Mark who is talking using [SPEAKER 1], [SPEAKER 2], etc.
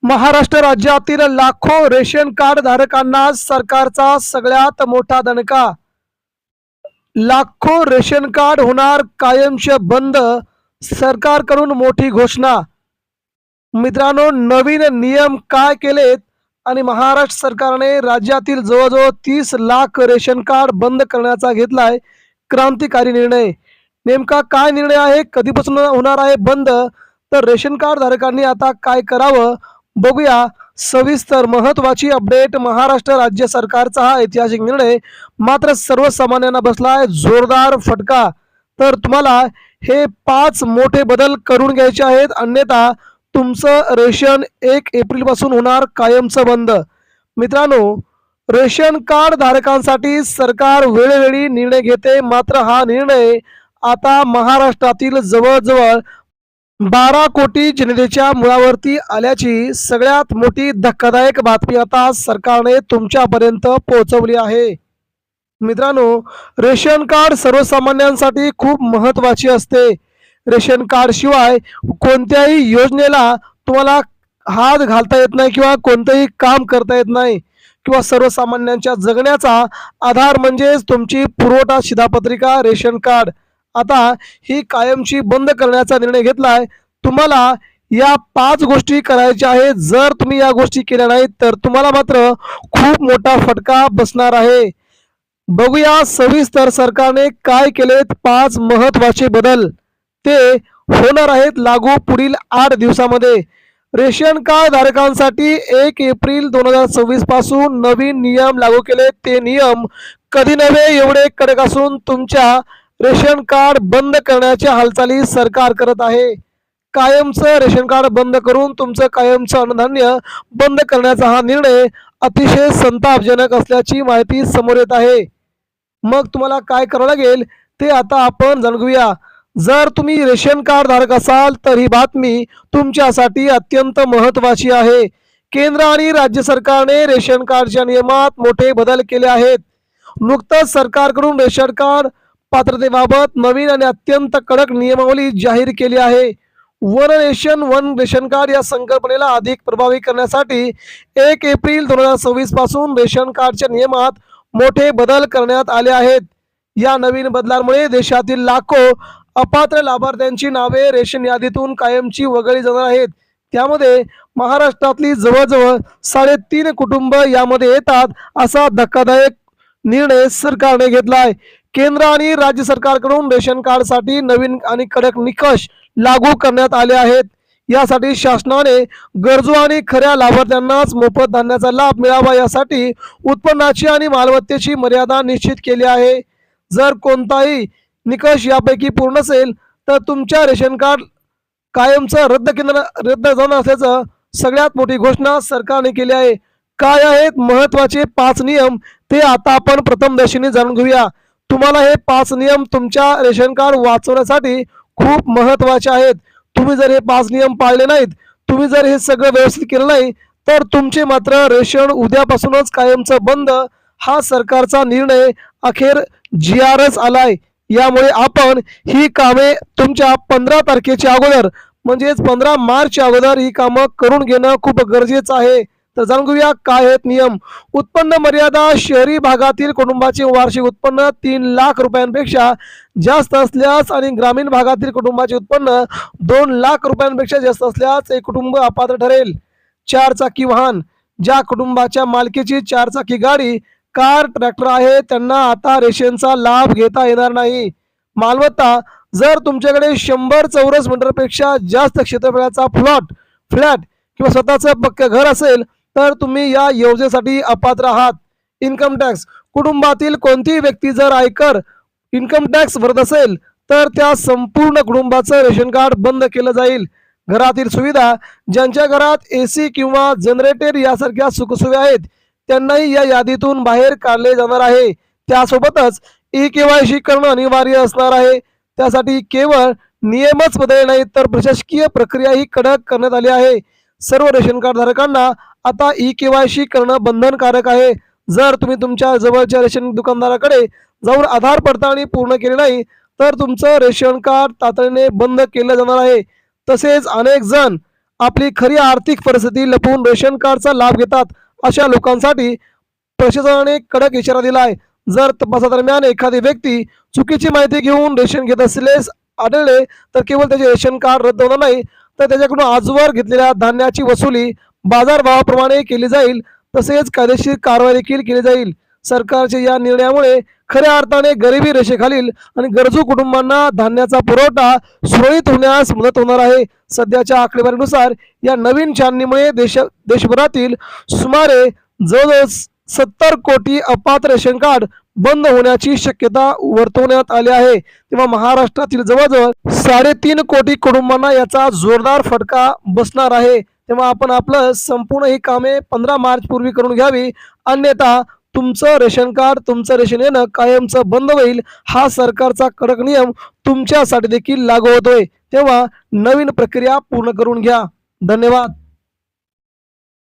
[SPEAKER 1] महाराष्ट्र राज्यातील लाखो ration card धारकांना सरकारचा सगळ्यात मोठा दणका. लाखो रेशन कार्ड होणार कायमचे बंद, सरकारकडून मोठी घोषणा. मित्रांनो, नवीन नियम काय केलेत आणि महाराष्ट्र सरकारने राज्यातील जवळजवळ 30 लाख रेशन कार्ड बंद करण्याचा घेतलाय क्रांतिकारी निर्णय. नेमका काय निर्णय आहे, कधीपासून होणार आहे बंद, तर रेशन कार्ड धारकांनी आता काय करावं बघूया सविस्तर. महत्वाची अपडेट. महाराष्ट्र राज्य सरकारचा हा ऐतिहासिक निर्णय मात्र सर्वसामान्यांना बसलाय जोरदार फटका. तर तुम्हाला हे 5 मोठे बदल करून घ्यायचे आहेत, अन्यथा तुमचं रेशन 1 एप्रिल पासून होणार कायमचं बंद. मित्रांनो, रेशन कार्ड धारकांसाठी सरकार वेळोवेळी निर्णय घेते, मात्र हा निर्णय आता महाराष्ट्रातील जवळजवळ 12 कोटी जनतेच्या मुळावरती आल्याची सगळ्यात मोठी धक्कादायक बातमी आता सरकारने तुमच्यापर्यंत पोहोचवली आहे. मित्रांनो, रेशन कार्ड सर्वसामान्यांसाठी खूप महत्त्वाची असते. रेशन कार्ड शिवाय कोणत्याही योजनेला तुम्हाला हात घालता येत नाही किंवा कोणतेही काम करता येत नाही, किंवा सर्वसामान्यांच्या जगण्याचा आधार म्हणजेच तुमची पुरवठा शिधापत्रिका रेशन कार्ड आता ही कायमची बंद करण्याचा निर्णय घेतलाय. तुम्हाला या 5 गोष्टी करायच्या आहेत. जर तुम्ही या गोष्टी केल्या नाहीत तर तुम्हाला मात्र खूप मोठा फटका बसणार आहे. बघूया सविस्तर सरकारने काय केलेत 5 महत्वाचे बदल. ते होणार आहेत लागू पुढील 8 दिवसामध्ये. रेशन कार्ड धारकांसाठी 1 एप्रिल 2026 पासून नवीन नियम लागू केले. ते नियम कधी नव्हे एवढे कडक असून तुमच्या रेशन कार्ड बंद करण्याच्या हालचाली सरकार करत आहे. कायमचं रेशन कार्ड बंद करून तुमचं कायमचं अन्नधान्य बंद करण्याचा हा निर्णय अतिशय संतापजनक असल्याची माहिती समोर येत आहे. मग तुम्हाला काय करावं लागेल ते आता आपण जाणून घेऊया. जर तुम्ही रेशन कार्ड धारक असाल तर ही बातमी तुमच्यासाठी अत्यंत महत्त्वाची आहे. केंद्र आणि राज्य सरकारने रेशन कार्डच्या नियमात मोठे बदल केले आहेत. नुकतंच सरकारकडून रेशन कार्ड पात्रतेबाबत नवीन आणि अत्यंत कडक नियमावली जाहीर केली आहे. One nation one ration card या संकल्पनेला अधिक प्रभावी करण्यासाठी 1 एप्रिल 2026 पासून रेशन कार्डच्या नियमात मोठे बदल करण्यात आले आहेत. या नवीन बदलांमुळे देशातील लाखो अपात्र लाभार्थ्यांची नावे रेशन यादीतून कायमची वगळली जाणार आहेत. त्यामध्ये महाराष्ट्रातली जवळजवळ 3.5 कुटुंब यामध्ये येतात. असा धक्कादायक निर्णय सरकारने घेतला आहे. केंद्र आणि राज्य सरकारकडून रेशन कार्डसाठी नवीन आणि कडक निकष लागू करण्यात आले आहेत. यासाठी शासनाने गरजू आणि खऱ्या लाभार्थ्यांनाच मोफत धान्याचा लाभ मिळावा यासाठी उत्पन्नाची आणि मालमत्तेची मर्यादा निश्चित केली आहे. जर कोणताही निकष यापैकी पूर्ण असेल तर तुमच्या रेशन कार्ड कायमचं रद्द जाणार असल्याचं सगळ्यात मोठी घोषणा सरकारने केली आहे. काय आहेत महत्वाचे 5 नियम ते आता आपण प्रथमदर्शनी जाणून घेऊया. तुम्हाला हे 5 नियम तुमच्या रेशन कार्ड वाचवण्यासाठी खूप महत्वाचे आहेत. तुम्ही जर हे 5 नियम पाळले नाहीत, तुम्ही जर हे सगळं व्यवस्थित केलं नाही तर तुमचे मात्र रेशन उद्यापासूनच कायमचं बंद हा सरकारचा निर्णय अखेर GRच आलाय. यामुळे आपण ही कामे तुमच्या 15 तारखेच्या अगोदर म्हणजेच 15 मार्चच्या अगोदर ही कामं करून घेणं खूप गरजेचं आहे. तर जाणून घेऊया काय आहेत नियम. उत्पन्न मर्यादा. शहरी भागातील कुटुंबाचे वार्षिक उत्पन्न 3 लाख रुपयांपेक्षा जास्त असल्यास आणि ग्रामीण भागातील कुटुंबाचे उत्पन्न 2 लाख रुपयांपेक्षा जास्त असल्यास एक कुटुंब अपात्र ठरेल. 4 चाकी वाहन. ज्या कुटुंबाच्या मालकीची 4 चाकी गाडी, कार, ट्रॅक्टर आहे त्यांना आता रेशनचा लाभ घेता येणार नाही. मालमत्ता. जर तुमच्याकडे 100 चौरस मीटरपेक्षा जास्त क्षेत्रफळाचा फ्लॅट किंवा स्वतःचं पक्के घर असेल तर तुम्ही या योजनेसाठी अपात्र आहात. Income tax. कुटुंबातील कोणतीही व्यक्ती जर आयकर इन्कम टॅक्स भरत असेल तर त्या संपूर्ण कुटुंबाचं रेशन कार्ड बंद केलं जाईल. घरातील सुविधा. ज्यांच्या घरात AC किंवा जनरेटर यासारख्या सुखसुविधा आहेत त्यांनाही या यादीतून बाहेर काढले जाणार आहे. त्यासोबतच eKYC करणं अनिवार्य असणार आहे. त्यासाठी केवळ नियमच बदलले नाहीत तर प्रशासकीय प्रक्रियाही कडक करण्यात आली आहे. सर्व रेशन कार्ड धारकांना आता eKYC करणं बंधनकारक आहे. जर तुम्ही तुमच्या जवळच्या रेशन दुकानदाराकडे जाऊन आधार पडताळणी पूर्ण केली नाही तर तुमचं रेशन कार्ड तातडीने बंद केलं जाणार आहे. तसेच अनेक जण आपली खरी आर्थिक परिस्थिती लपवून रेशन कार्डचा लाभ घेतात अशा लोकांसाठी प्रशासनाने कडक इशारा दिला आहे. जर तपासादरम्यान एखादी व्यक्ती चुकीची माहिती घेऊन रेशन घेत असल्यास आढळले तर केवळ त्याचे रेशन कार्ड रद्द होणार नाही, तर त्याच्याकडून आजवर घेतलेल्या धान्याची वसुली बाजारभावाप्रमाणे केली जाईल. तसेच कायदेशीर कारवाई देखील केली जाईल. सरकारच्या या निर्णयामुळे खऱ्या अर्थाने गरिबी रेषेखालील आणि गरजू कुटुंबांना धान्याचा पुरवठा सुरळीत होण्यास मदत होणार आहे. सध्याच्या आकडेवारीनुसार या नवीन छाननीमुळे देशभरातील सुमारे जवळजवळ 70 कोटी अपात्र रेशन कार्ड बंद होण्याची शक्यता वर्तवण्यात आली आहे. तेव्हा महाराष्ट्रातील जवळजवळ 3.5 कोटी कुटुंबांना याचा जोरदार फटका बसणार आहे. तेव्हा आपण आपलं संपूर्ण ही कामे 15 मार्च पूर्वी करून घ्यावी, अन्यथा तुमचं रेशन कार्ड, तुमचं रेशन येणं कायमचं बंद होईल. हा सरकारचा कडक नियम तुमच्यासाठी देखील लागू होतोय. तेव्हा नवीन प्रक्रिया पूर्ण करून घ्या. धन्यवाद.